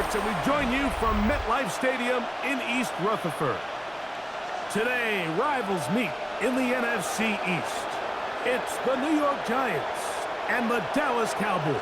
Sports, and we join you from MetLife Stadium in East Rutherford. Today, rivals meet in the NFC East. It's the New York Giants and the Dallas Cowboys.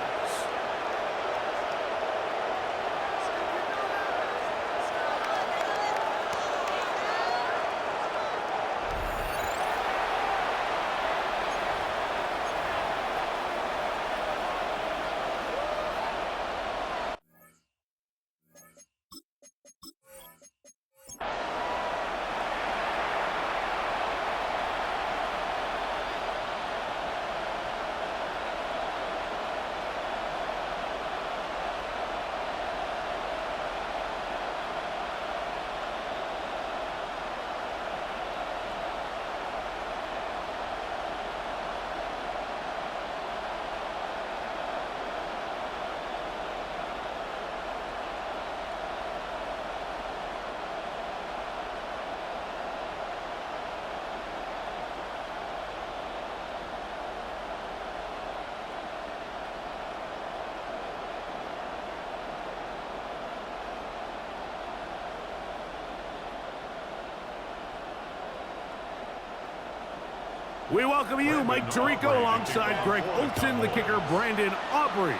We welcome you, Mike Tirico, alongside Greg Olson, the kicker, Brandon Aubrey.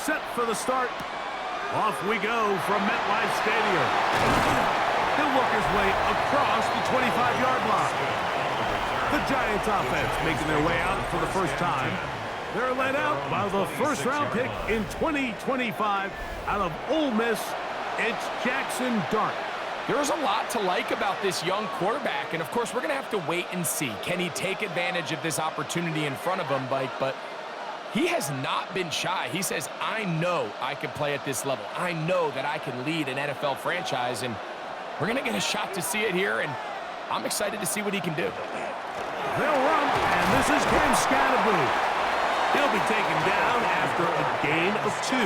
Set for the start. Off we go from MetLife Stadium. He'll work his way across the 25-yard line. The Giants offense making their way out for the first time. They're led out by the first-round pick in 2025 out of Ole Miss. It's Jackson Dart. There's a lot to like about this young quarterback, and of course, we're going to have to wait and see. Can he take advantage of this opportunity in front of him, Mike? But he has not been shy. He says, I know I can play at this level. I know that I can lead an NFL franchise, and we're going to get a shot to see it here, and I'm excited to see what he can do. They'll run, and this is Cam Scatterboo. He'll be taken down after a gain of 2.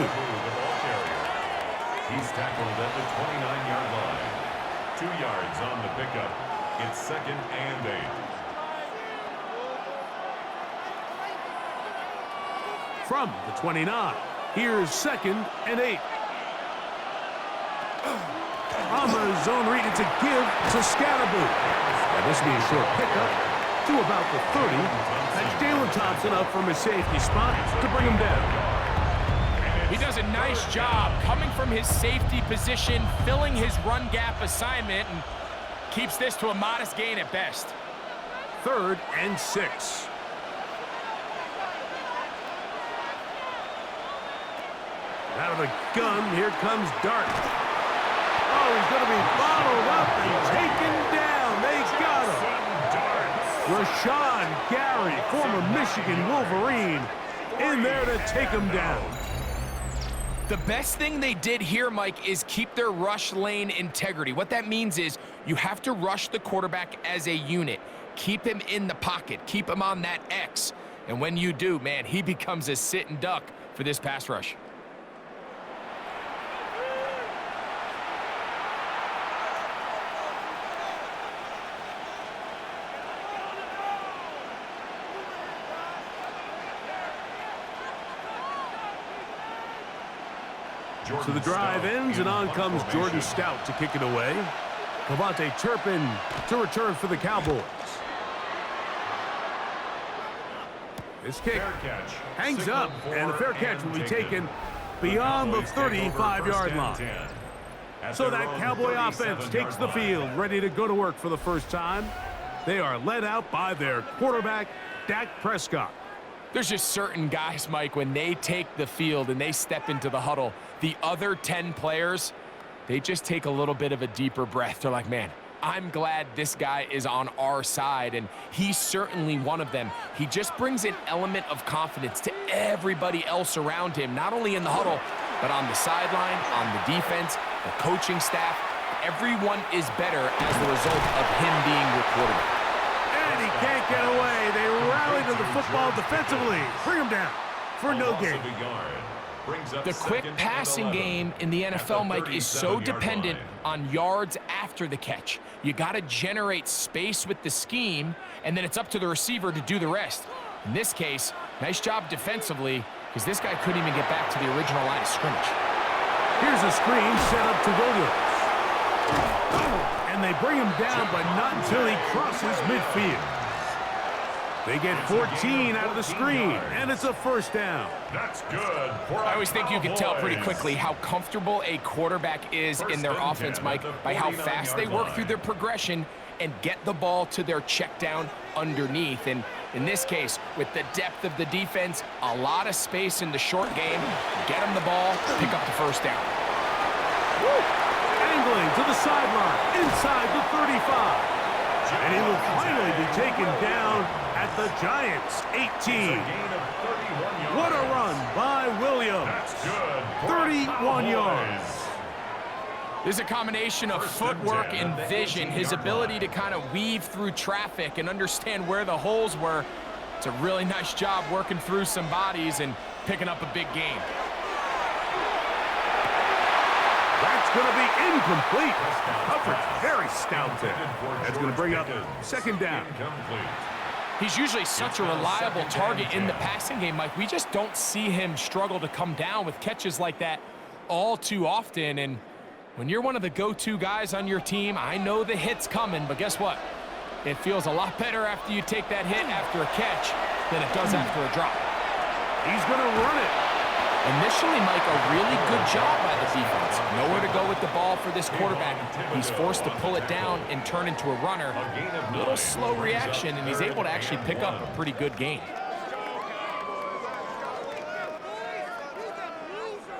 He's tackled at the 29-yard line. 2 yards on the pickup. It's 2nd and 8. From the 29, here's 2nd and 8. On the zone read, it's a give to Scatterboo. And this will be a short pickup to about the 30. That's Jalen Thompson up from his safety spot to bring him down. He does a nice job coming from his safety position, filling his run gap assignment, and keeps this to a modest gain at best. 3rd and 6. Out of the gun, here comes Dart. Oh, he's going to be bottled up and taken down. They got him. Rashawn Gary, former Michigan Wolverine, in there to take him down. The best thing they did here, Mike, is keep their rush lane integrity. What that means is you have to rush the quarterback as a unit. Keep him in the pocket. Keep him on that X. And when you do, man, he becomes a sit and duck for this pass rush. So the drive ends, and on comes Jordan Stout to kick it away. Cavante Turpin to return for the Cowboys. This kick hangs up, and the fair catch will be taken beyond the 35-yard line. So that Cowboy offense takes the field, ready to go to work for the first time. They are led out by their quarterback, Dak Prescott. There's just certain guys, Mike, when they take the field and they step into the huddle, the other 10 players, they just take a little bit of a deeper breath. They're like, man, I'm glad this guy is on our side, and he's certainly one of them. He just brings an element of confidence to everybody else around him, not only in the huddle, but on the sideline, on the defense, the coaching staff. Everyone is better as the result of him being your quarterback. And he can't get away. They rally to the football defensively. Bring him down for no gain. The quick passing game in the NFL, Mike, is so dependent on yards after the catch. You got to generate space with the scheme, and then it's up to the receiver to do the rest. In this case, nice job defensively, because this guy couldn't even get back to the original line of scrimmage. Here's a screen set up to Williams. And they bring him down, but not until he crosses midfield. They get 14 out of the screen, and it's a first down. That's good. I always think you can tell pretty quickly how comfortable a quarterback is in their offense, Mike, by how fast they work through their progression and get the ball to their check down underneath. And in this case, with the depth of the defense, a lot of space in the short game, get them the ball, pick up the first down. Angling to the sideline, inside the 35. And he will finally be taken down at the Giants' 18. What a run by Williams. That's good. 31 yards. There's a combination of footwork and vision, his ability to kind of weave through traffic and understand where the holes were. It's a really nice job working through some bodies and picking up a big gain. That's going to be incomplete. Coverage very stout there. That's going to bring up second down. He's usually such a reliable target in the passing game, Mike. We just don't see him struggle to come down with catches like that all too often. And when you're one of the go-to guys on your team, I know the hit's coming, but guess what? It feels a lot better after you take that hit after a catch than it does after a drop. He's going to run it. Initially, Mike, a really good job by the defense. Nowhere to go with the ball for this quarterback. He's forced to pull it down and turn into a runner. A little slow reaction, and he's able to actually pick up a pretty good gain.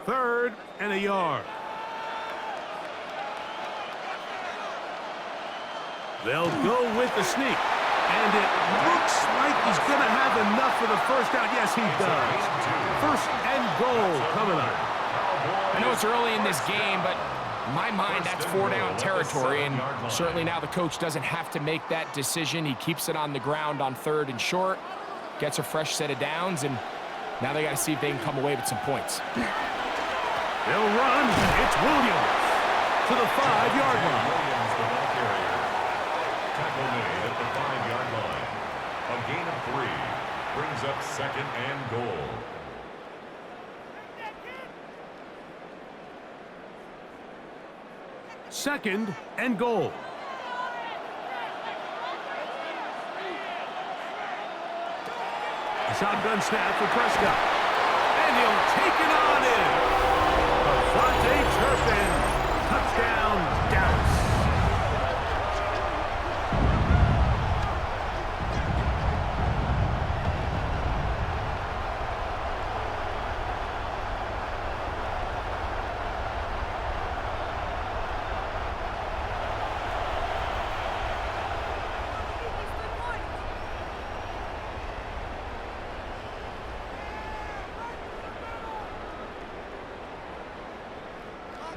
Third and a yard. They'll go with the sneak. And it looks like he's going to have enough for the first down. Yes, he does. First and goal coming up. I know it's early in this game, but in my mind, that's 4-down territory. And certainly now the coach doesn't have to make that decision. He keeps it on the ground on third and short, gets a fresh set of downs, and now they got to see if they can come away with some points. They'll run. It's Williams to the 5-yard line. Williams, the ball carrier. Tackle made at the 5-yard line. A gain of 3 brings up second and goal. Second and goal. A shotgun snap for Prescott. And he'll take it on in. Avante Turpin. Touchdown, Dallas.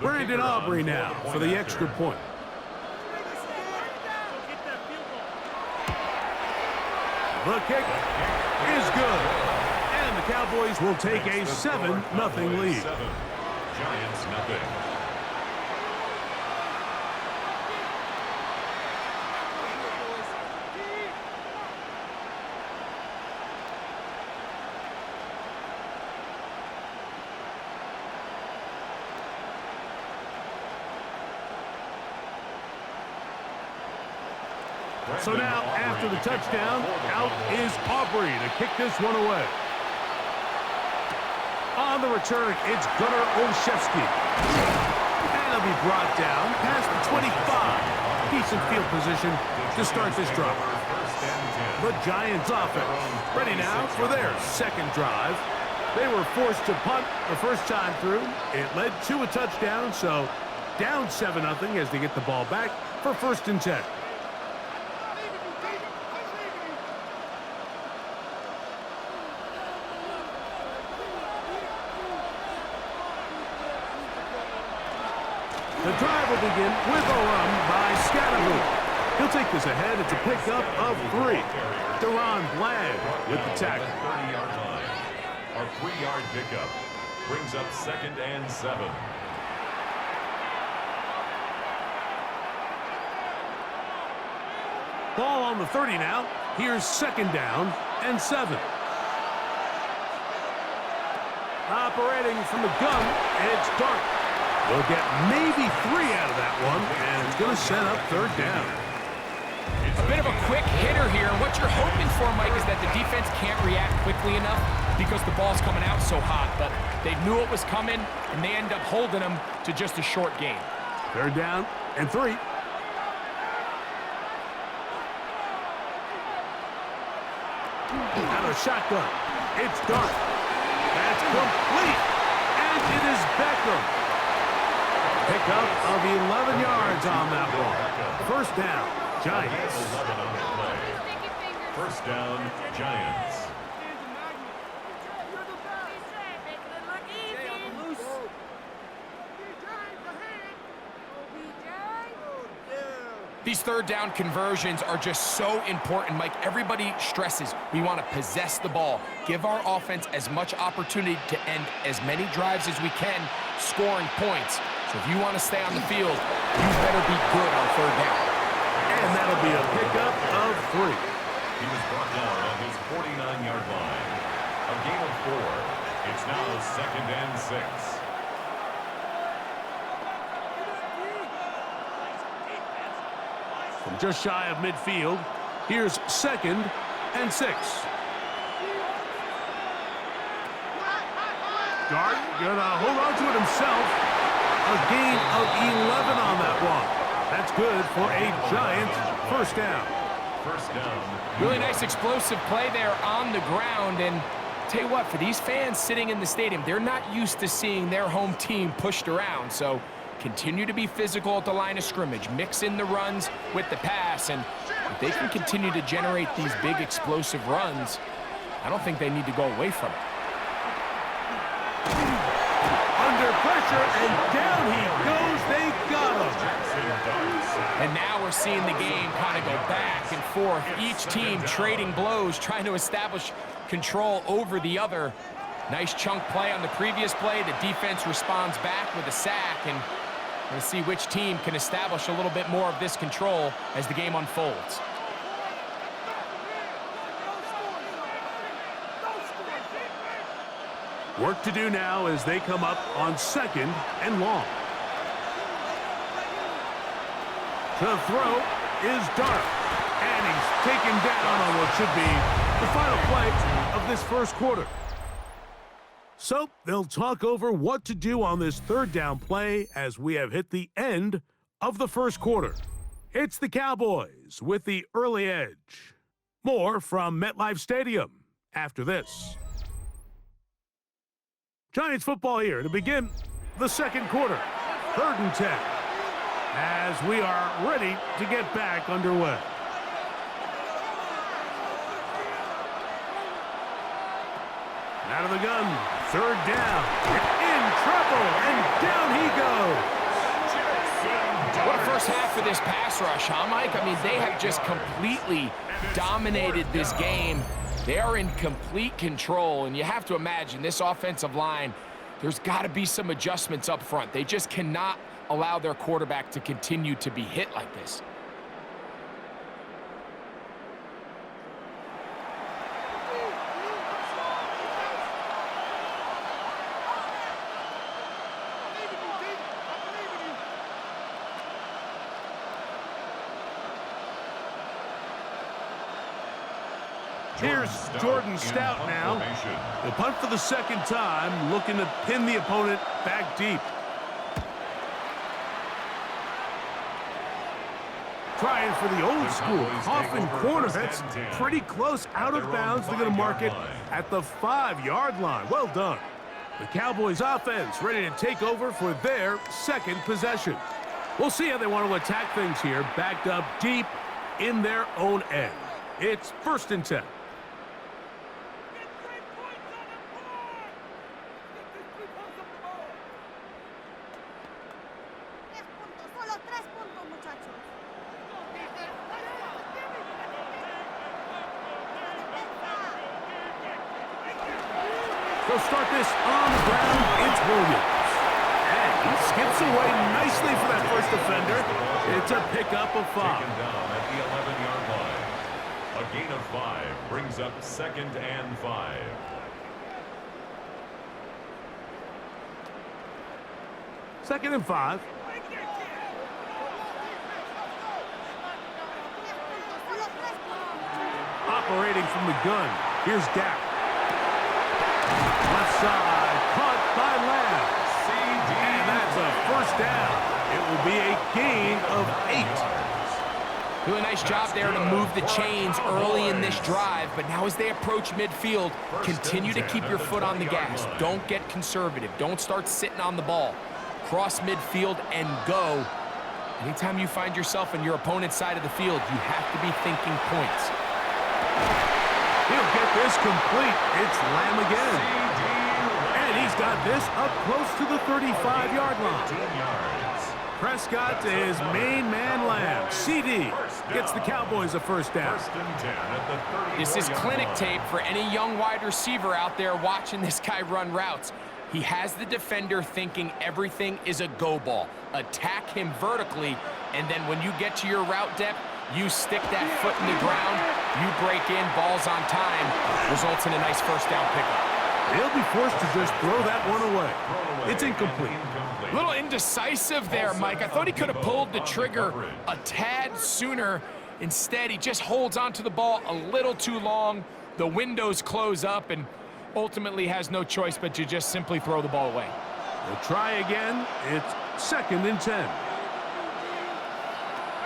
Brandon Aubrey now for the extra point. The kick is good. And the Cowboys will take a 7-0 lead. Giants nothing. So now, after the touchdown, out is Aubrey to kick this one away. On the return, it's Gunnar Olszewski. And he'll be brought down past the 25. Decent field position to start this drive. The Giants offense ready now for their second drive. They were forced to punt the first time through. It led to a touchdown, so down 7-0 as they get the ball back for 1st and 10. The drive will begin with a run by Scattergood. He'll take this ahead. It's a pickup of 3. Deron Bland with the tackle. 30-yard line. A 3-yard pickup brings up 2nd and 7. Ball on the 30 now. Here's 2nd down and 7. Operating from the gun, it's Dart. They'll get maybe 3 out of that one, and it's going to set up third down. A bit of a quick hitter here. What you're hoping for, Mike, is that the defense can't react quickly enough because the ball's coming out so hot. But they knew it was coming, and they end up holding them to just a short game. Third down and 3. Out of shotgun. It's Dart. That's complete. And it is Beckham. Pickup of 11 yards on that one. First down, Giants. 11 on the play. First down, Giants. These third down conversions are just so important, Mike. Everybody stresses we want to possess the ball, give our offense as much opportunity to end as many drives as we can, scoring points. So if you want to stay on the field, you better be good on third down. And that'll be a pickup of 3. He was brought down on his 49-yard line. A gain of 4. It's now 2nd and 6. From just shy of midfield, here's 2nd and 6. Dart gonna hold on to it himself. A gain of 11 on that one. That's good for a Giants first down. First down. Really nice explosive play there on the ground. And tell you what, for these fans sitting in the stadium, they're not used to seeing their home team pushed around. So continue to be physical at the line of scrimmage. Mix in the runs with the pass. And if they can continue to generate these big explosive runs, I don't think they need to go away from it. Under pressure, and down he goes. They got him. And now we're seeing the game kind of go back and forth. Each team trading blows, trying to establish control over the other. Nice chunk play on the previous play. The defense responds back with a sack, and we'll see which team can establish a little bit more of this control as the game unfolds. Work to do now as they come up on 2nd and long. To throw is Dart, and he's taken down on what should be the final play of this first quarter. So they'll talk over what to do on this third down play as we have hit the end of the first quarter. It's the Cowboys with the early edge. More from MetLife Stadium after this. Giants football here to begin the second quarter. 3rd and 10 as we are ready to get back underway. Out of the gun, 3rd down. In trouble, and down he goes. What a first half for this pass rush, huh, Mike? I mean, they have just completely dominated this game. They are in complete control, and you have to imagine this offensive line, there's got to be some adjustments up front. They just cannot allow their quarterback to continue to be hit like this. Here's Jordan Stout now. The punt for the second time, looking to pin the opponent back deep. Trying for the old school coffin corner. That's pretty close out of bounds. They're going to mark it at the 5-yard line. Well done. The Cowboys offense ready to take over for their second possession. We'll see how they want to attack things here, backed up deep in their own end. It's 1st and 10. They'll start this on the ground. It's Williams. And he skips away nicely for that first defender. It's a pickup of 5. Taken down at the 11-yard line. A gain of 5 brings up 2nd and 5. 2nd and 5. Operating from the gun. Here's Dak. Left side, caught by Lamb. And that's a first down. It will be a gain of 8. Doing a nice job there to move the chains early in this drive, but now as they approach midfield, continue to keep your foot on the gas. Don't get conservative. Don't start sitting on the ball. Cross midfield and go. Anytime you find yourself on your opponent's side of the field, you have to be thinking points. He'll get this complete. It's Lamb again. And he's got this up close to the 35-yard line. Prescott to his main man, Lamb. CD gets the Cowboys a first down. This is clinic tape for any young wide receiver out there watching this guy run routes. He has the defender thinking everything is a go ball. Attack him vertically, and then when you get to your route depth, you stick that foot in the ground, you break in, balls on time, results in a nice first down pickup. He'll be forced to just throw that one away. It's incomplete. A little indecisive there, Mike. I thought he could have pulled the trigger a tad sooner. Instead, he just holds onto the ball a little too long. The windows close up and ultimately has no choice but to just simply throw the ball away. We'll try again. It's 2nd and 10.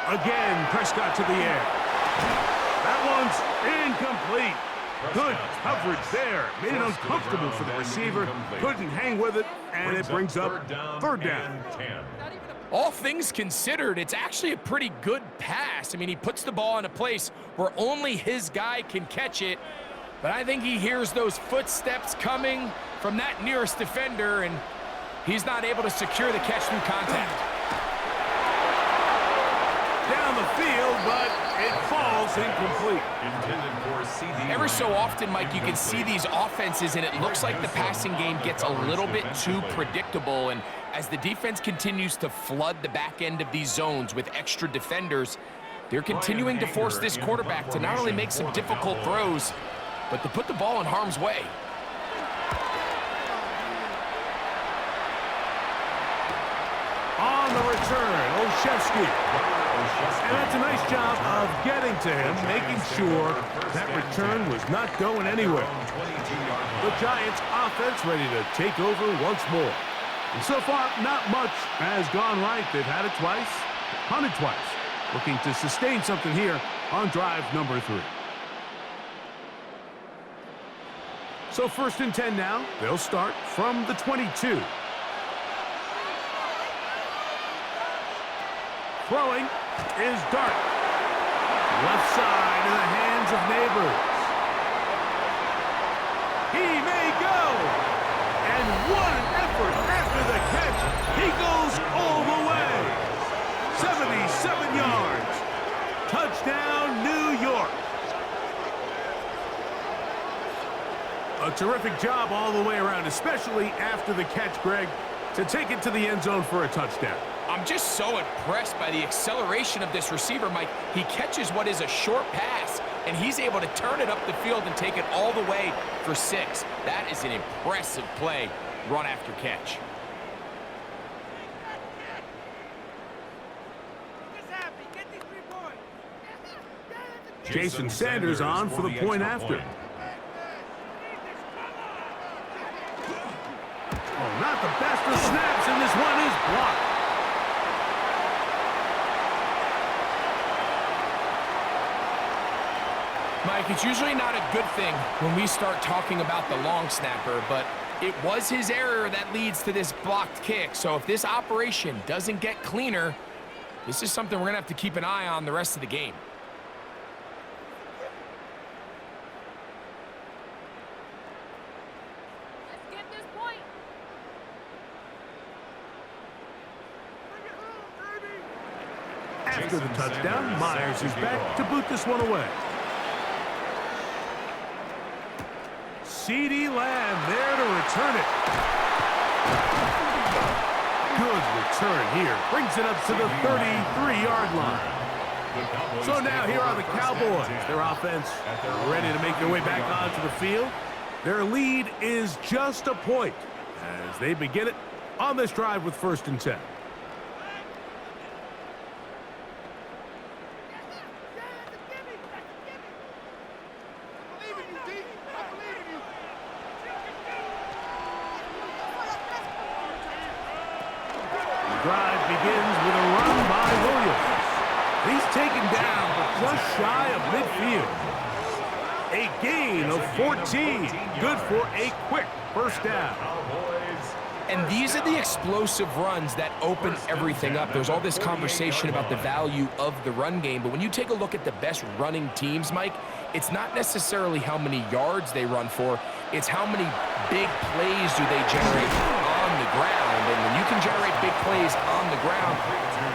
Again, Prescott to the air. That one's incomplete. Good coverage there. Made it uncomfortable for the receiver. Couldn't hang with it, and it brings up third down. All things considered, it's actually a pretty good pass. I mean, he puts the ball in a place where only his guy can catch it, but I think he hears those footsteps coming from that nearest defender, and he's not able to secure the catch through contact. Down the field, but it falls incomplete. Every so often, Mike, you can see these offenses, and it looks like the passing game gets a little bit too predictable. And as the defense continues to flood the back end of these zones with extra defenders, they're continuing to force this quarterback to not only make some difficult throws, but to put the ball in harm's way. On the return, Olszewski. And that's a nice job of getting to him, making sure that return was not going anywhere. The Giants' offense ready to take over once more. And so far, not much has gone right. They've had it twice, punted twice. Looking to sustain something here on drive number 3. So 1st and 10 now. They'll start from the 22. Throwing is Dart. Left side in the hands of Neighbors. He may go. And what an effort after the catch. He goes all the way. 77 yards. Touchdown, New York. A terrific job all the way around, especially after the catch, Greg, to take it to the end zone for a touchdown. I'm just so impressed by the acceleration of this receiver, Mike. He catches what is a short pass, and he's able to turn it up the field and take it all the way for 6. That is an impressive play, run after catch. Jason Sanders on for the point after. Oh, not the best of snaps, and this one is blocked. Mike, it's usually not a good thing when we start talking about the long snapper, but it was his error that leads to this blocked kick. So if this operation doesn't get cleaner, this is something we're going to have to keep an eye on the rest of the game. Let's get this point. After the touchdown, Myers is back to boot this one away. CeeDee Lamb there to return it. Good return here. Brings it up to the 33-yard line. So now here are the Cowboys. Their offense ready to make their way back onto the field. Their lead is just a point as they begin it on this drive with 1st and 10. The drive begins with a run by Williams. He's taken down, but just shy of midfield. A gain of 14. Good for a quick 1st down. And these are the explosive runs that open everything up. There's all this conversation about the value of the run game, but when you take a look at the best running teams, Mike, it's not necessarily how many yards they run for, it's how many big plays do they generate on the ground. And when you can generate big plays on the ground,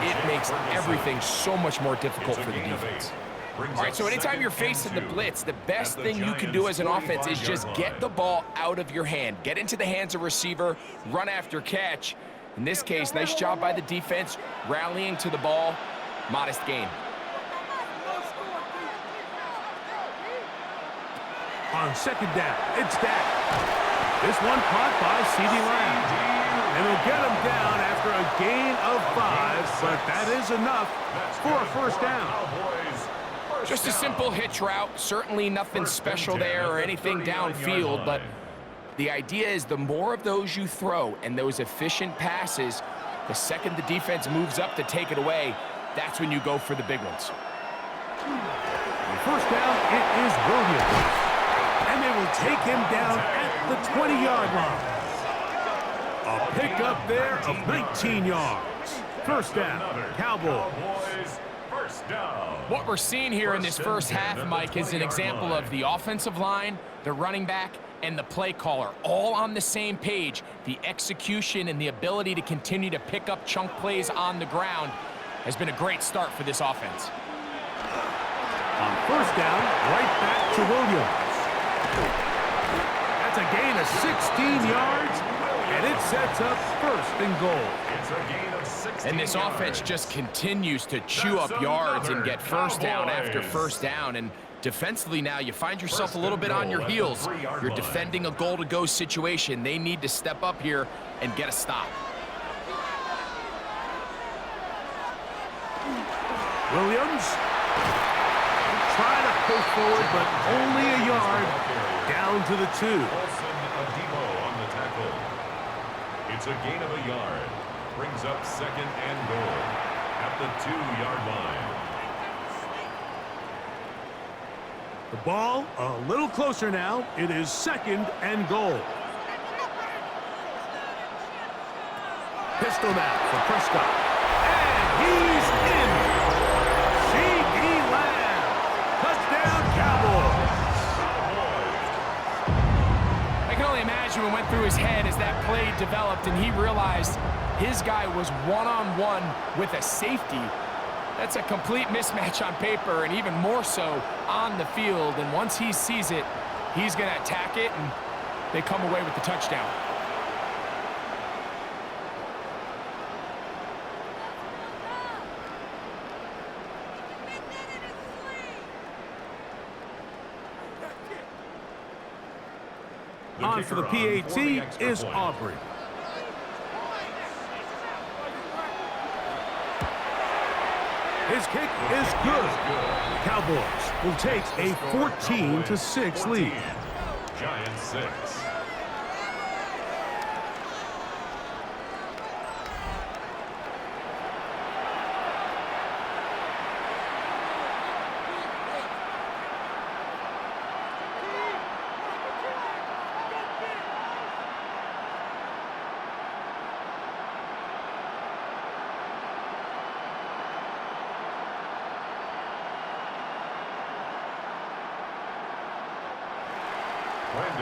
it makes everything so much more difficult for the defense. All right, so anytime you're facing the blitz, the best thing you can do as an offense is just get the ball out of your hand. Get into the hands of receiver, run after catch. In this case, nice job by the defense, rallying to the ball. Modest gain. On 2nd down, it's Dak. This one caught by CeeDee Lamb. And he'll get him down after a gain of 5, but that is enough for a 1st down. Just a simple hitch route, certainly nothing special there or anything downfield, but the idea is the more of those you throw and those efficient passes, the second the defense moves up to take it away, that's when you go for the big ones. On 1st down, it is Williams. And they will take him down at the 20-yard line. A pickup there of 19 yards. 1st down, Cowboys. What we're seeing here in this 1st half, Mike, is an example of the offensive line, the running back, and the play caller all on the same page. The execution and the ability to continue to pick up chunk plays on the ground has been a great start for this offense. On 1st down, right back to Williams. That's a gain of 16 yards, and it sets up 1st and goal. It's a gain of 16 And this offense just continues to chew up yards and get 1st down after 1st down. And defensively now, you find yourself a little bit on your heels. You're defending a goal-to-go situation. They need to step up here and get a stop. Williams try to push forward, but only a yard down to the 2. on the tackle. It's a gain of a yard. Brings up 2nd and goal at the 2-yard line. The ball a little closer now. It is 2nd and goal. Pistol now for Prescott. And he's in. CeeDee Lamb. Touchdown, Cowboys. I can only imagine what went through his head as that play developed and he realized his guy was one-on-one with a safety. That's a complete mismatch on paper and even more so on the field. And once he sees it, he's going to attack it, and they come away with the touchdown. On for the PAT is Aubrey. His kick is good. The Cowboys will take a 14-6 lead. Giants 6.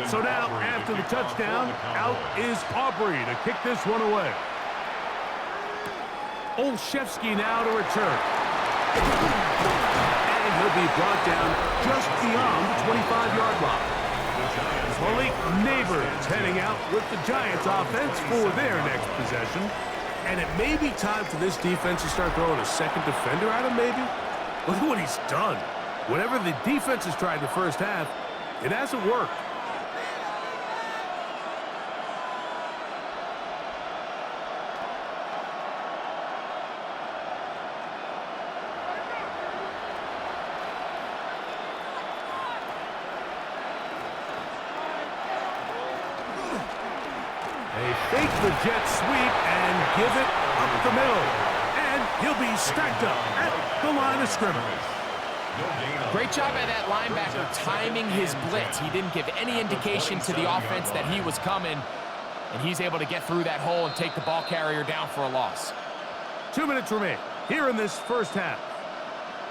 So now, after the touchdown, out is Aubrey to kick this one away. Olszewski now to return. And he'll be brought down just beyond the 25-yard line. Malik Neighbors heading out with the Giants offense for their next possession. And it may be time for this defense to start throwing a second defender at him, maybe. Look at what he's done. Whatever the defense has tried the 1st half, it hasn't worked. fake the jet sweep and give it up the middle. And he'll be stacked up at the line of scrimmage. Great job by that linebacker timing his blitz. He didn't give any indication to the offense that he was coming, and he's able to get through that hole and take the ball carrier down for a loss. 2 minutes remain here in this first half.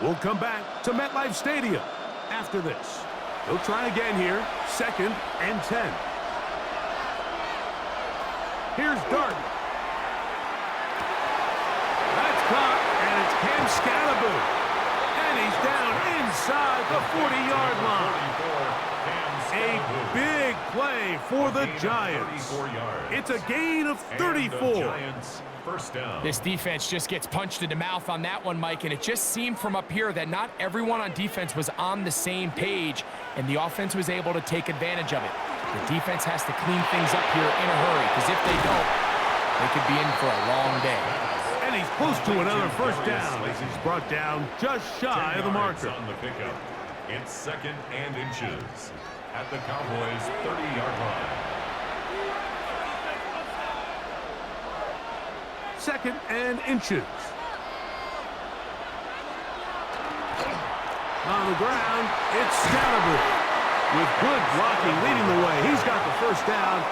We'll come back to MetLife Stadium after this. He'll try again here, 2nd and 10. Here's Darden. That's caught, and it's Cam Scatterboot. And he's down inside the 40-yard line. A big play for the Giants. It's a gain of 34. First down. This defense just gets punched in the mouth on that one, Mike, and it just seemed from up here that not everyone on defense was on the same page, and the offense was able to take advantage of it. The defense has to clean things up here in a hurry, because if they don't, they could be in for a long day. And he's close to another first down as he's brought down just shy of the marker. On the pickup. It's 2nd and inches at the Cowboys' 30-yard line. 2nd and inches. On the ground, it's Scalaboo. With good blocking leading the way, he's got the first down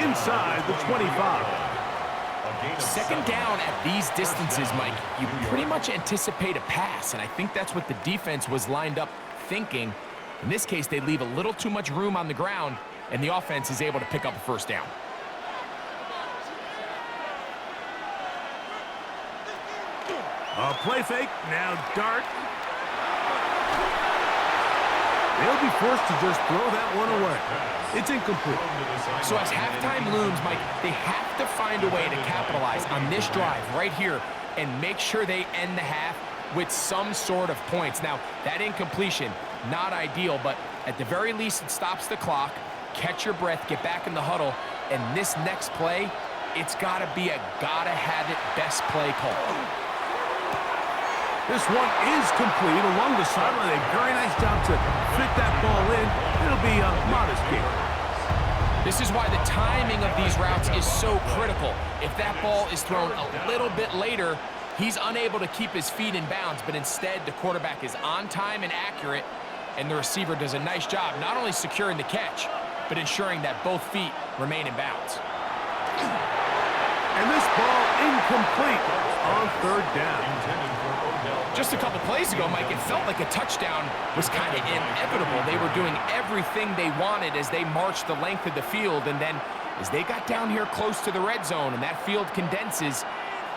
inside the 25. 2nd down at these distances, Mike, you pretty much anticipate a pass, and I think that's what the defense was lined up thinking. In this case, they leave a little too much room on the ground, and the offense is able to pick up a first down. A play fake, now Dart. They'll be forced to just throw that one away. It's incomplete. So as halftime looms, Mike, they have to find a way to capitalize on this drive right here and make sure they end the half with some sort of points. Now, that incompletion, not ideal, but at the very least, it stops the clock. Catch your breath, get back in the huddle, and this next play, it's got to be a gotta-have-it best play call. This one is complete along the sideline. A very nice job to fit that ball in. It'll be a modest gain. This is why the timing of these routes is so critical. If that ball is thrown a little bit later, he's unable to keep his feet in bounds, but instead the quarterback is on time and accurate, and the receiver does a nice job not only securing the catch, but ensuring that both feet remain in bounds. And this ball incomplete on 3rd down. Just a couple plays ago, Mike, it felt like a touchdown was kind of inevitable. They were doing everything they wanted as they marched the length of the field, and then as they got down here close to the red zone and that field condenses,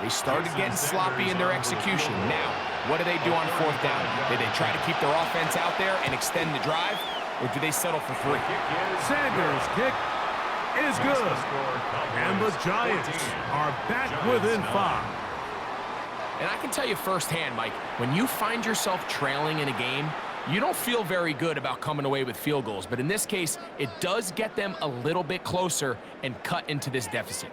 they started getting sloppy in their execution. Now, what do they do on 4th down? Do they try to keep their offense out there and extend the drive, or do they settle for 3? Sanders' kick is good. And the Giants are back within 5. And I can tell you firsthand, Mike, when you find yourself trailing in a game, you don't feel very good about coming away with field goals. But in this case, it does get them a little bit closer and cut into this deficit.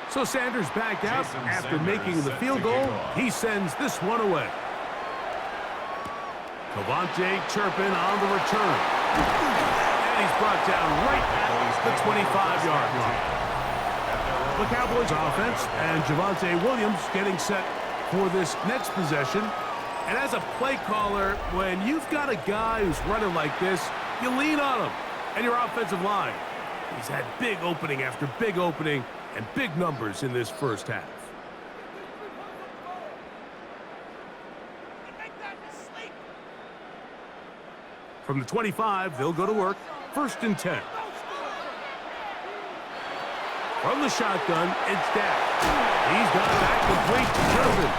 So Sanders back out after making the field goal. He sends this one away. Cavante Turpin on the return. And he's brought down right at the 25-yard line. The Cowboys offense and Javonte Williams getting set for this next possession. And as a play caller, when you've got a guy who's running like this, you lean on him and your offensive line. He's had big opening after big opening and big numbers in this first half. From the 25, they'll go to work. 1st and 10. From the shotgun, it's Dak. He's got it back complete to Turpin.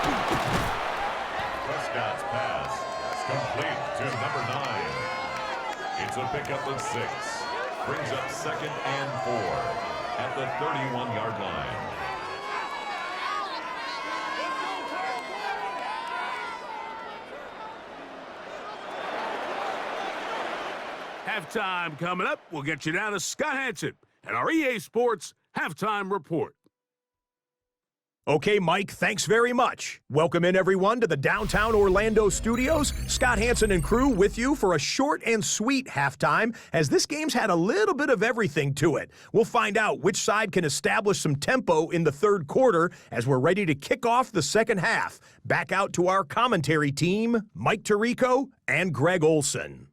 Prescott's pass is complete to number 9. It's a pickup of 6. Brings up 2nd and 4 at the 31-yard line. Halftime coming up. We'll get you down to Scott Hansen and our EA Sports Halftime Report. 2 Halftime Report. Okay, Mike, thanks very much. Welcome in, everyone, to the downtown Orlando studios. Scott Hansen and crew with you for a short and sweet halftime, as this game's had a little bit of everything to it. We'll find out which side can establish some tempo in the third quarter as we're ready to kick off the second half. Back out to our commentary team, Mike Tirico and Greg Olson.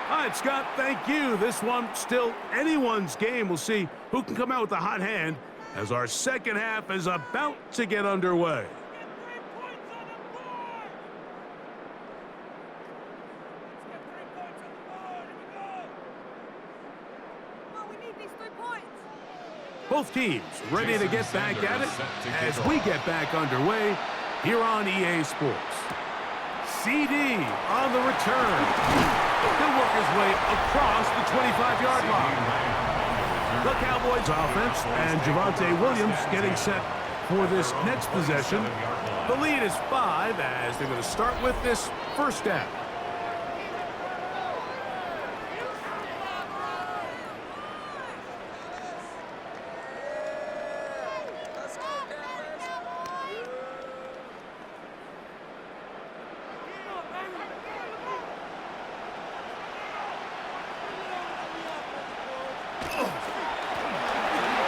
All right, Scott, thank you. This one still anyone's game. We'll see who can come out with a hot hand as our second half is about to get underway. Both teams ready to get back at it as we get back underway here on EA Sports. CD on the return. He'll work his way across the 25-yard line. The Cowboys offense and Javonte Williams getting set for this next possession. The lead is 5 as they're going to start with this first down.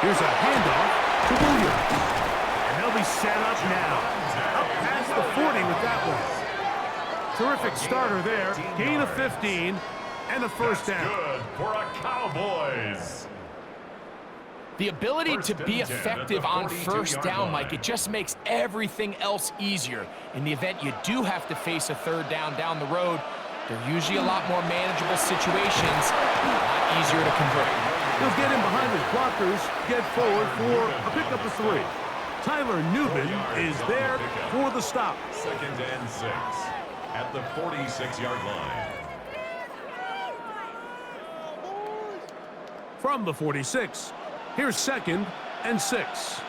Here's a handoff to Williams. And they'll be set up now. Up past the 40 with that one. Terrific starter there. Gain of 15 and a first down. Good for a Cowboys. The ability to be effective on first down, Mike, it just makes everything else easier. In the event you do have to face a third down the road, they're usually a lot more manageable situations, a lot easier to convert. He'll get in behind his blockers, get forward for a pickup of 3. Tyler Newman is there for the stop. 2nd and 6 at the 46-yard line. From the 46, here's 2nd and 6.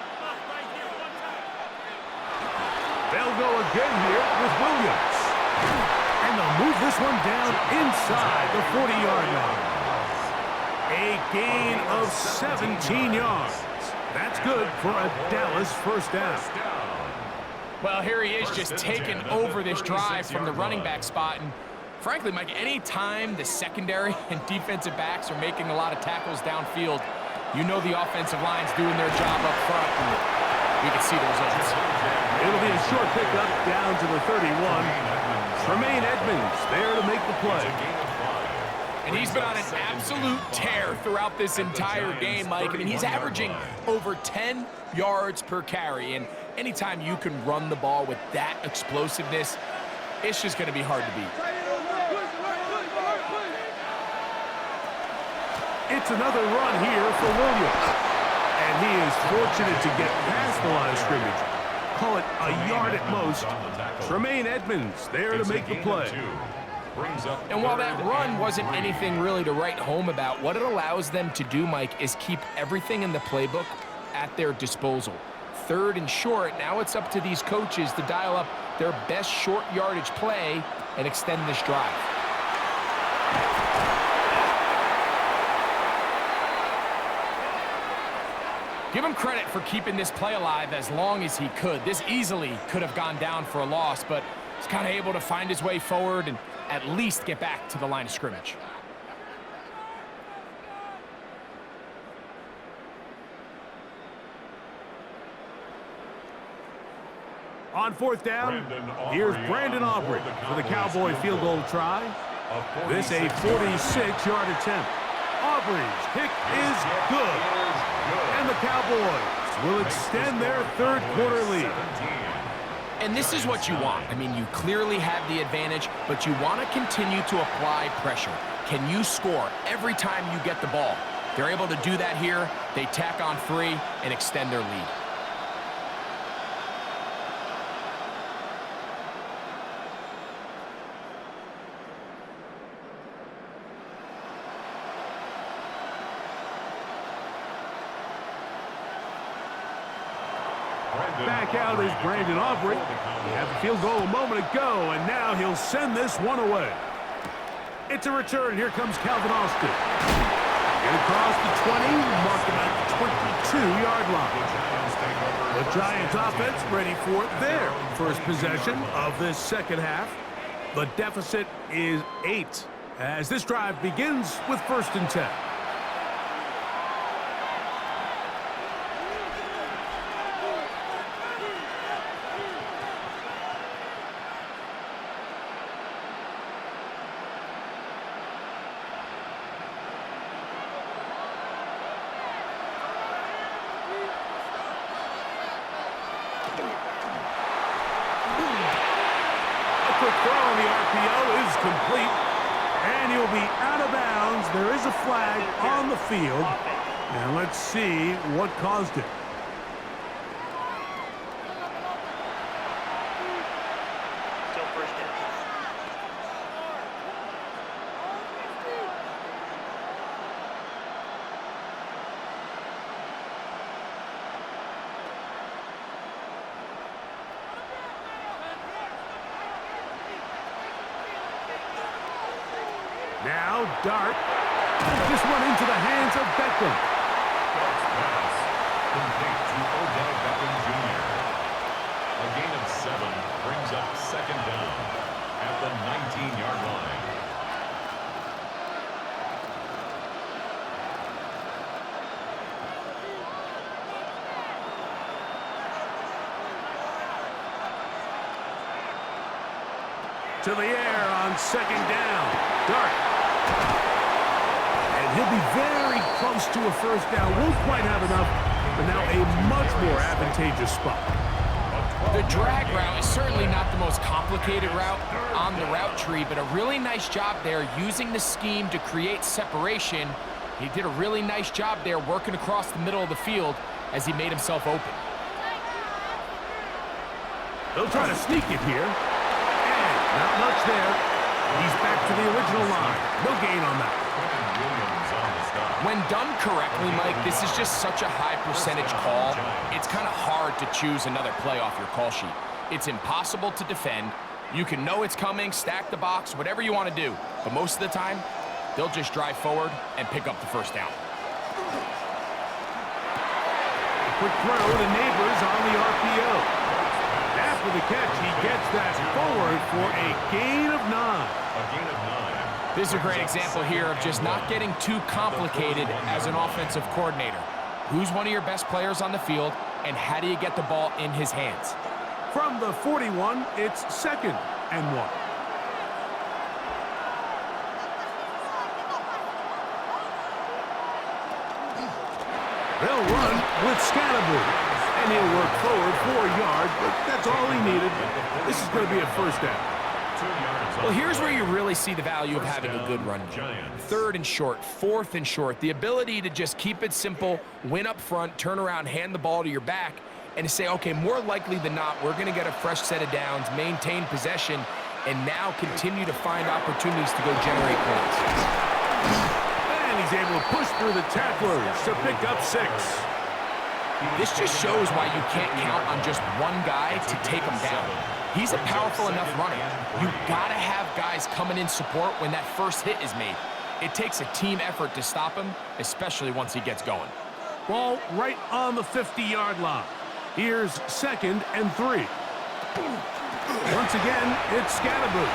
They'll go again here with Williams. And they'll move this one down inside the 40-yard line. A gain of 17 yards. That's good for a Dallas first down. Well, here he is just taking over this drive from the running back spot. And frankly, Mike, any time the secondary and defensive backs are making a lot of tackles downfield, you know the offensive line's doing their job up front. And we can see the results. It'll be a short pickup down to the 31. Tremaine Edmonds there to make the play. And he's been on an absolute tear throughout this entire game, Mike. I mean, he's averaging over 10 yards per carry. And anytime you can run the ball with that explosiveness, it's just going to be hard to beat. It's another run here for Williams. And he is fortunate to get past the line of scrimmage. Call it a yard at most. Tremaine Edmonds there to make the play. And while that run wasn't anything really to write home about, what it allows them to do, Mike, is keep everything in the playbook at their disposal. 3rd and short, now it's up to these coaches to dial up their best short yardage play and extend this drive. Give him credit for keeping this play alive as long as he could. This easily could have gone down for a loss, but he's kind of able to find his way forward and at least get back to the line of scrimmage. On 4th down, here's Brandon Aubrey for the Cowboy field goal try. This a 46-yard attempt. Aubrey's kick is good. And the Cowboys will extend their third quarter lead. And this is what you want. I mean, you clearly have the advantage, but you want to continue to apply pressure. Can you score every time you get the ball? They're able to do that here. They tack on 3 and extend their lead. Back out is Brandon Aubrey. He had the field goal a moment ago, and now he'll send this one away. It's a return. Here comes Calvin Austin. Get across the 20, marked him at the 22-yard line. The Giants offense ready for their first possession of this second half. The deficit is 8 as this drive begins with 1st and 10. Complete, and he'll be out of bounds. There is a flag on the field, and let's see what caused it. Now, Dart just went into the hands of Beckham. Pass complete to Odell Beckham Jr. A gain of 7 brings up 2nd down at the 19-yard line. To the air on 2nd down. Dart. And he'll be very close to a 1st down. Won't quite have enough, but now a much more advantageous spot. The drag route is certainly not the most complicated route on the route tree, but a really nice job there using the scheme to create separation. He did a really nice job there working across the middle of the field as he made himself open. They'll try to sneak it here. And not much there. He's back to the original line. No gain on that. When done correctly, Mike, this is just such a high percentage call. It's kind of hard to choose another play off your call sheet. It's impossible to defend. You can know it's coming, stack the box, whatever you want to do. But most of the time, they'll just drive forward and pick up the 1st down. Quick throw to Neighbors on the RPO. After the catch, he gets that forward for a gain of 9. A gain of 9. This is a great example here of just not getting too complicated as an offensive coordinator. Who's one of your best players on the field, and how do you get the ball in his hands? From the 41, it's 2nd and 1. They'll run with Scatterbury, and he'll work forward 4 yards, but that's all he needed. This is going to be a 1st down. Well, here's where you really see the value of having a good run game. 3rd and short, 4th and short. The ability to just keep it simple, win up front, turn around, hand the ball to your back, and to say, okay, more likely than not, we're going to get a fresh set of downs, maintain possession, and now continue to find opportunities to go generate points. And he's able to push through the tacklers to pick up 6. This just shows why you can't count on just one guy to take him down. He's a powerful enough runner. You gotta have guys coming in support when that first hit is made. It takes a team effort to stop him, especially once he gets going. Ball right on the 50-yard line. Here's 2nd and 3. Once again, it's Scatterbury.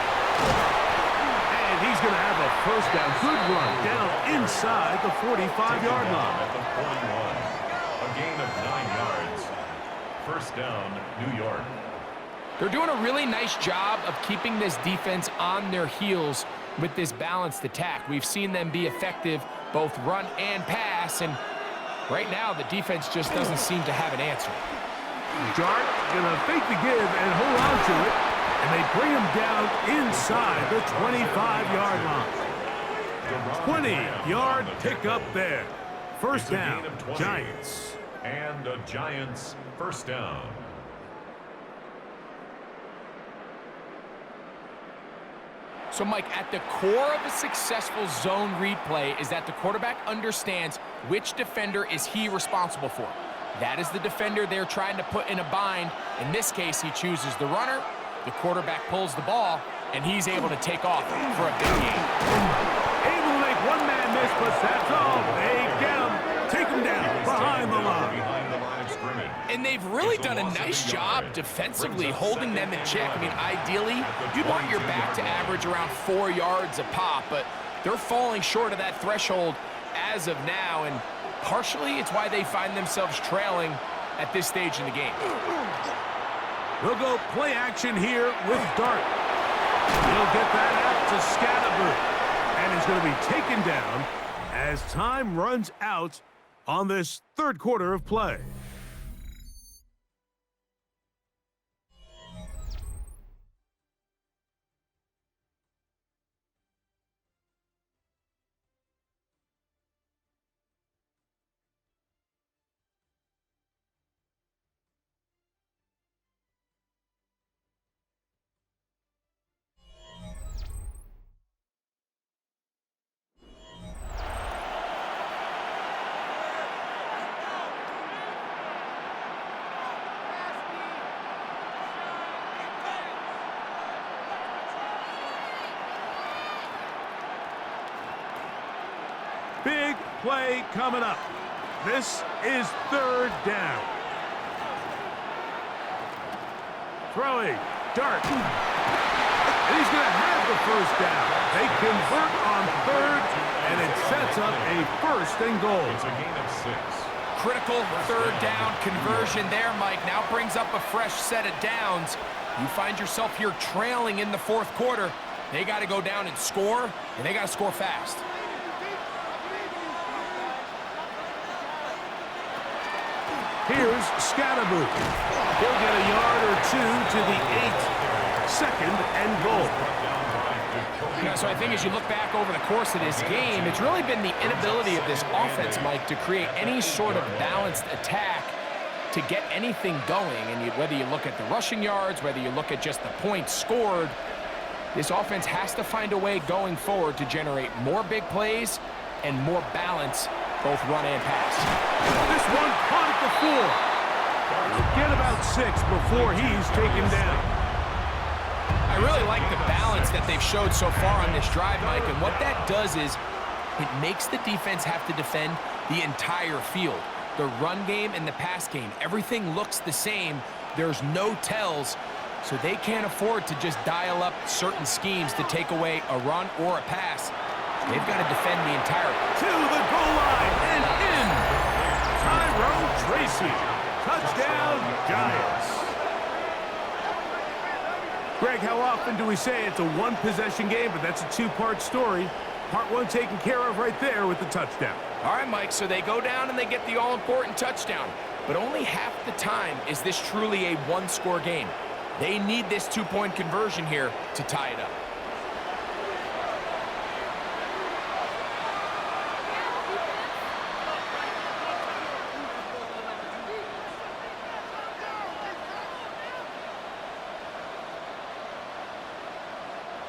And he's going to have a 1st down. Good run down inside the 45-yard line. At the 41. A gain of 9 yards. 1st down, New York. They're doing a really nice job of keeping this defense on their heels with this balanced attack. We've seen them be effective both run and pass, and right now the defense just doesn't seem to have an answer. Dart gonna fake the give and hold on to it, and they bring him down inside the 25-yard line. 20-yard pickup there. 1st down, Giants. And a Giants 1st down. So, Mike, at the core of a successful zone read play is that the quarterback understands which defender is he responsible for. That is the defender they're trying to put in a bind. In this case, he chooses the runner. The quarterback pulls the ball, and he's able to take off for a big game. Able to make one man miss, but that's all. They get him. Take him down behind the line. Behind the line of scrimmage. And they've really done a nice job defensively holding them in check. I mean, ideally, you'd want your back to average around 4 yards a pop, but they're falling short of that threshold as of now, and partially it's why they find themselves trailing at this stage in the game. We'll go play action here with Dart. He'll get that out to Scatterboot, and he's going to be taken down as time runs out on this third quarter of play. Big play coming up. This is third down. Throwing. Dart. And he's going to have the first down. They convert on third, and it sets up a first and goal. It's a gain of 6. Critical third down conversion there, Mike. Now brings up a fresh set of downs. You find yourself here trailing in the fourth quarter. They got to go down and score, and they got to score fast. Here's Scatterboot. He'll get a yard or two to the 8. Second and goal. Yeah, so I think as you look back over the course of this game, it's really been the inability of this offense, Mike, to create any sort of balanced attack to get anything going. And whether you look at the rushing yards, whether you look at just the points scored, this offense has to find a way going forward to generate more big plays and more balance, both run and pass. This one caught at the 4. He'll get about 6 before he's taken down. I really like the balance that they've showed so far on this drive, Mike, and what that does is it makes the defense have to defend the entire field. The run game and the pass game, everything looks the same. There's no tells, so they can't afford to just dial up certain schemes to take away a run or a pass. They've got to defend the entire. To the goal line and in. Tyrone Tracy. Touchdown, Giants. Greg, how often do we say it's a one-possession game, but that's a two-part story? Part one taken care of right there with the touchdown. All right, Mike, so they go down and they get the all-important touchdown. But only half the time is this truly a one-score game. They need this two-point conversion here to tie it up.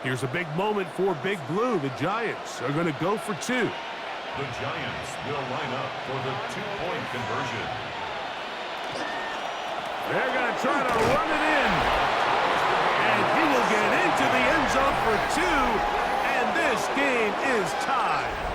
Here's a big moment for Big Blue. The Giants are going to go for 2. The Giants will line up for the two-point conversion. They're going to try to run it in. And he will get into the end zone for 2. And this game is tied.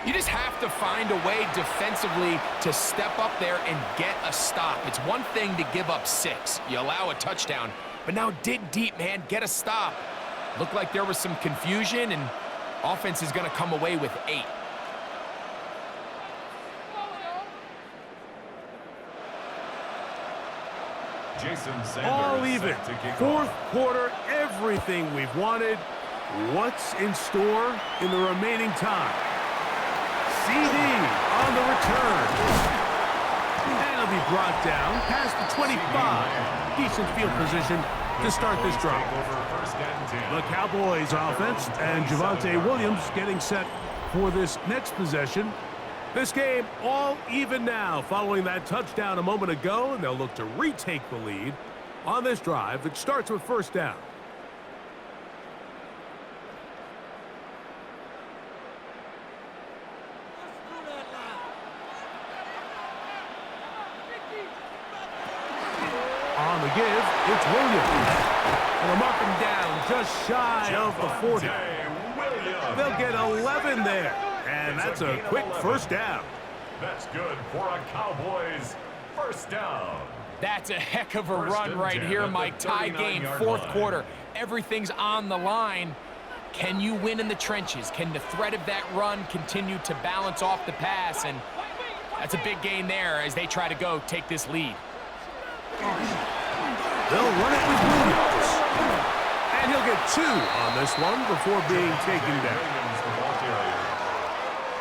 You just have to find a way defensively to step up there and get a stop. It's one thing to give up 6. You allow a touchdown, but now dig deep, man. Get a stop. Looked like there was some confusion, and offense is going to come away with 8. Jason Sanders All even. set to kick Fourth off. quarter, everything we've wanted. What's in store in the remaining time? CD on the return. And he'll be brought down past the 25. Decent field position to start this drive. Over first and 10. The Cowboys offense and Javonte Williams getting set for this next possession. This game all even now following that touchdown a moment ago, and they'll look to retake the lead On this drive, it starts with first down. On the give, it's Williams. And they'll mark him down just shy of the 40. They'll get 11 there. And that's a quick first down. That's good for a Cowboys first down. That's a heck of a run right here, Mike. Tie game, fourth quarter. Everything's on the line. Can you win in the trenches? Can the threat of that run continue to balance off the pass? And that's a big gain there as they try to go take this lead. They'll run it with Williams. And he'll get 2 on this one before being taken down. Williams, the ball carrier,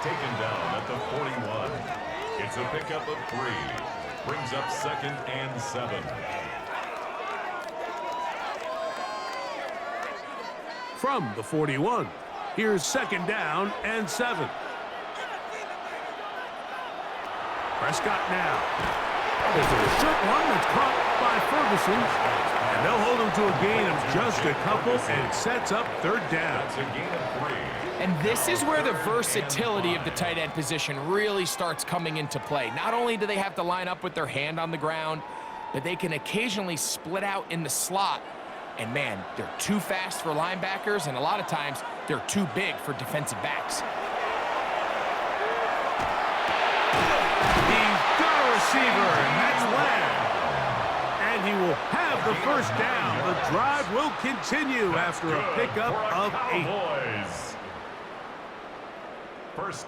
taken down at the 41. It's a pickup of 3. Brings up 2nd and 7. From the 41, here's 2nd down and 7. Prescott now. There's a short one that's caught by Ferguson. And they'll hold him to a gain of just a couple and sets up 3rd down. That's a gain of 3. And this is where the versatility of the tight end position really starts coming into play. Not only do they have to line up with their hand on the ground, but they can occasionally split out in the slot. And man, they're too fast for linebackers, and a lot of times they're too big for defensive backs. He's got a receiver, and that's Lamb. And he will have the first down. The drive will continue after a pickup of 8.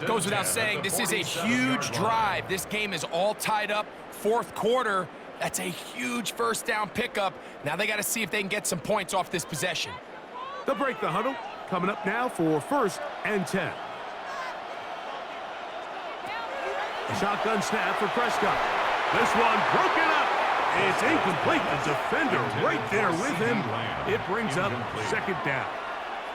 Goes without saying, this is a huge drive. This game is all tied up. Fourth quarter, that's a huge first down pickup. Now they got to see if they can get some points off this possession. They'll break the huddle. Coming up now for 1st and 10. A shotgun snap for Prescott. This one broken up. It's incomplete. The defender right there with him. It brings up 2nd down.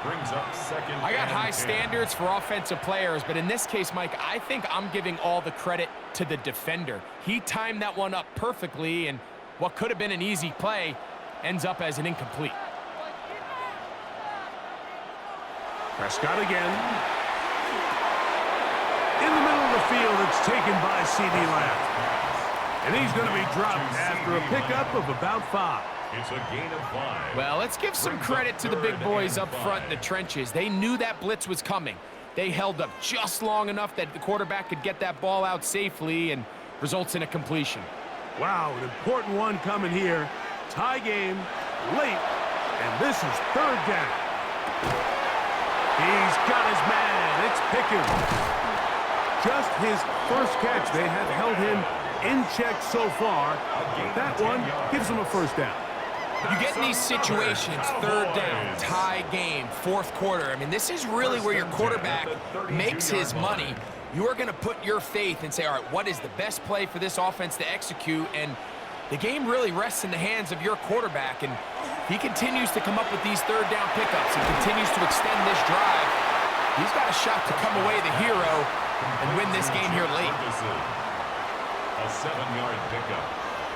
Brings up 2nd. I got high standards for offensive players, but in this case, Mike, I think I'm giving all the credit to the defender. He timed that one up perfectly, and what could have been an easy play ends up as an incomplete. Prescott again. In the middle of the field, it's taken by C.D. Lamb. And he's going to be dropped after a pickup of about 5. It's a gain of 5. Well, let's give some credit to the big boys up front in the trenches. They knew that blitz was coming. They held up just long enough that the quarterback could get that ball out safely and results in a completion. Wow, an important one coming here. Tie game, late, and this is 3rd down. He's got his man. It's Pickens. Just his first catch. They have held him in check so far. That one gives him a first down. You get in these situations, 3rd down, tie game, 4th quarter. I mean, this is really where your quarterback makes his money. You are going to put your faith and say, all right, what is the best play for this offense to execute? And the game really rests in the hands of your quarterback. And he continues to come up with these 3rd down pickups and continues to extend this drive. He's got a shot to come away the hero and win this game here late. A 7-yard pickup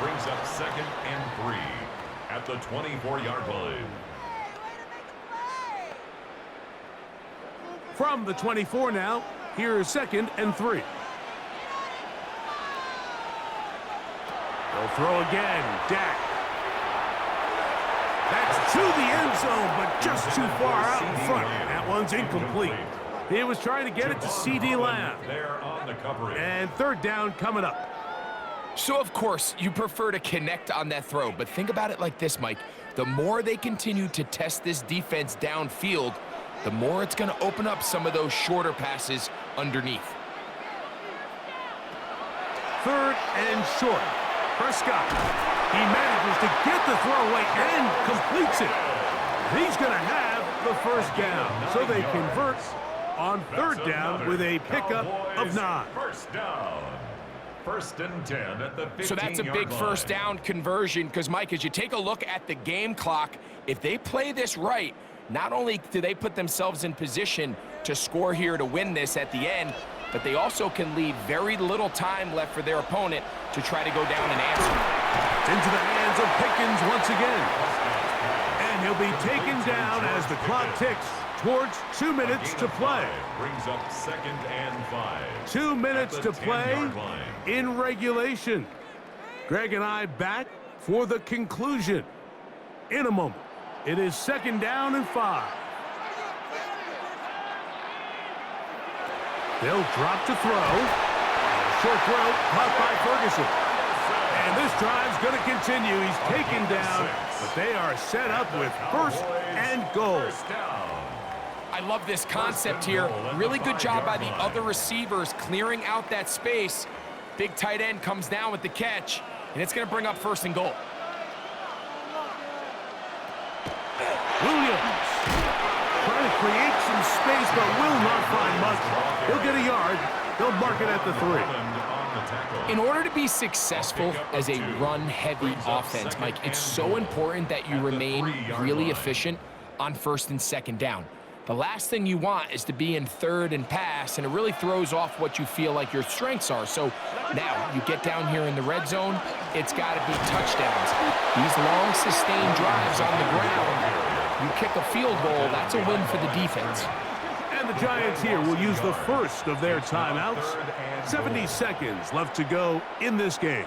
brings up 2nd and 3 at the 24-yard line. From the 24 now, here's 2nd and 3. They'll throw again. Dak. That's to the end zone, but just too far out in front. That one's incomplete. He was trying to get it to C.D. Lamb. There on the coverage. And 3rd down coming up. So, of course, you prefer to connect on that throw, but think about it like this, Mike. The more they continue to test this defense downfield, the more it's going to open up some of those shorter passes underneath. 3rd and short. Prescott. He manages to get the throw away and completes it. He's going to have the first down. So they convert on 3rd down with a pickup of 9. First down. 1st and 10 at the 15-yard line. So that's a big first down conversion because, Mike, as you take a look at the game clock, if they play this right, not only do they put themselves in position to score here to win this at the end, but they also can leave very little time left for their opponent to try to go down and answer. Into the hands of Pickens once again. And he'll be taken down as the clock ticks towards 2 minutes to play. Brings up 2nd and 5. 2 minutes to play in regulation. Greg and I back for the conclusion in a moment. It is 2nd down and 5. They'll drop to throw. Short throw caught by Ferguson. And this drive's going to continue. He's taken down, but they are set up with 1st and goal. I love this concept here. Really good job by the other receivers clearing out that space. Big tight end comes down with the catch, and it's going to bring up 1st and goal. Williams trying to create some space, but will not find much. He'll get a yard. They'll mark it at the 3. In order to be successful as a run-heavy offense, Mike, it's so important that you remain really efficient on 1st and 2nd down. The last thing you want is to be in 3rd and pass, and it really throws off what you feel like your strengths are. So now you get down here in the red zone, it's got to be touchdowns. These long, sustained drives on the ground, you kick a field goal, that's a win for the defense. And the Giants here will use the first of their timeouts. 70 seconds left to go in this game.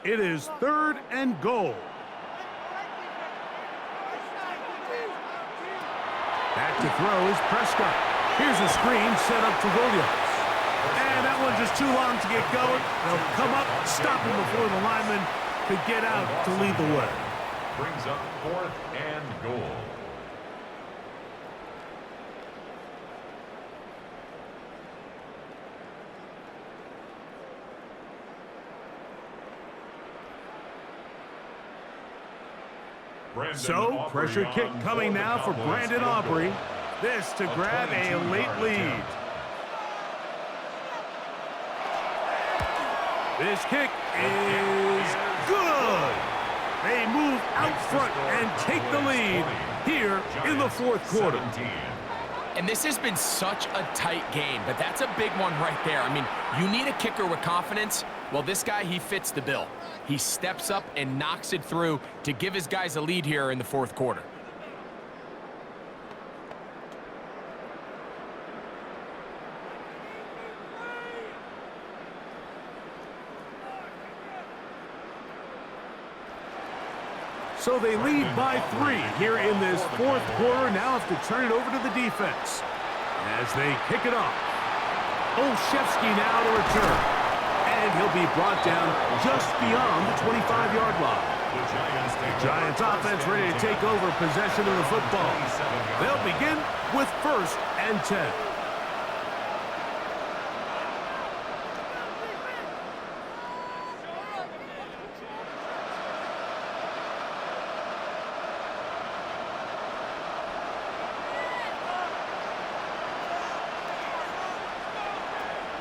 It is 3rd and goal. Back to throw is Prescott. Here's a screen set up to Williams. And that one just too long to get going. They'll come up, stop him before the lineman could get out to lead the way. Brings up 4th and goal. So, pressure kick coming now for Brandon Aubrey. This to grab a late lead. This kick is good. They move out front and take the lead here in the 4th quarter. And this has been such a tight game, but that's a big one right there. I mean, you need a kicker with confidence. Well, this guy, he fits the bill. He steps up and knocks it through to give his guys a lead here in the 4th quarter. So they lead by 3 here in this 4th quarter. Now have to turn it over to the defense as they kick it off. Olszewski now to return. And he'll be brought down just beyond the 25-yard line. The Giants offense ready to take over possession of the football. They'll begin with 1st and 10.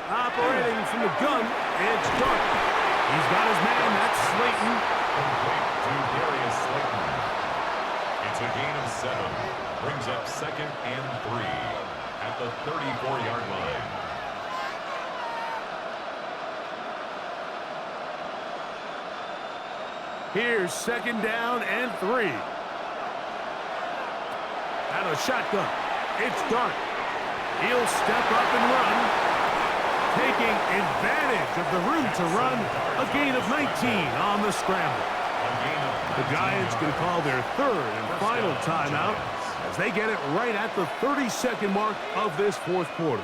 Operating from the gun, it's Dark. He's got his man, that's Slayton. Complete to Darius Slayton. It's a gain of 7. Brings up 2nd and 3 at the 34-yard line. Here's 2nd down and 3. Out of shotgun, it's Dark. He'll step up and run. Taking advantage of the room to run, a gain of 19 on the scramble. The Giants can call their 3rd and final timeout as they get it right at the 30-second mark of this 4th quarter.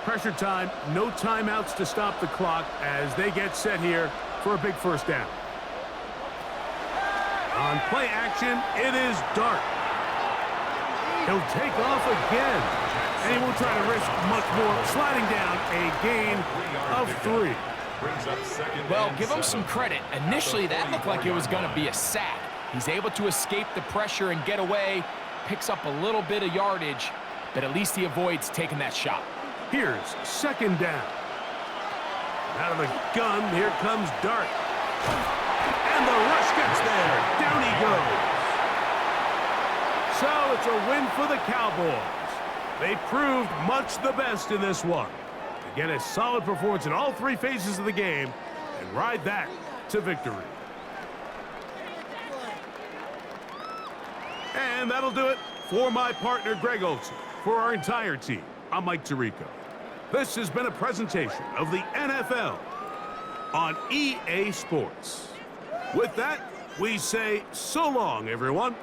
Pressure time, no timeouts to stop the clock as they get set here for a big 1st down. On play action, it is Dark. He'll take off again, and he won't try to risk much more, sliding down a gain of 3. Well, give him some credit. Initially, that looked like it was going to be a sack. He's able to escape the pressure and get away, picks up a little bit of yardage, but at least he avoids taking that shot. Here's 2nd down. Out of the gun, here comes Dart. And the rush gets there. Down he goes. So it's a win for the Cowboys. They proved much the best in this one. They get a solid performance in all three phases of the game and ride that to victory. And that'll do it for my partner, Greg Olson. For our entire team, I'm Mike Tirico. This has been a presentation of the NFL on EA Sports. With that, we say so long, everyone.